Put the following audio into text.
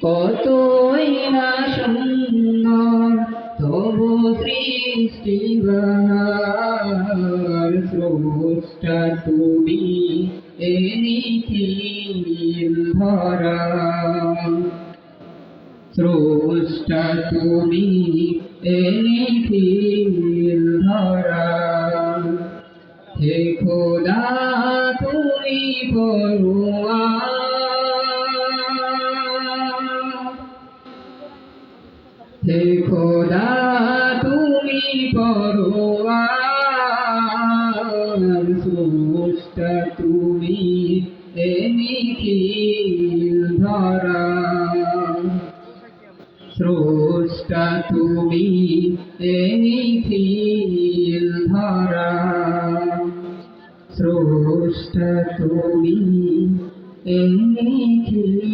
কতই না সুন্দর তবু সৃষ্টিবার স্রষ্টা তুমি এ নিখিল ধরা স্রষ্টা তুমি এ নিখিল ধরা হে খোদা তুমি পরোয়া হে খোদা তুমি পরোয়ার স্রষ্টা তুমি এ নিখিল ধরা স্রষ্টা তুমি এ নিখিল ধরা স্রষ্টা তুমি এ নিখিল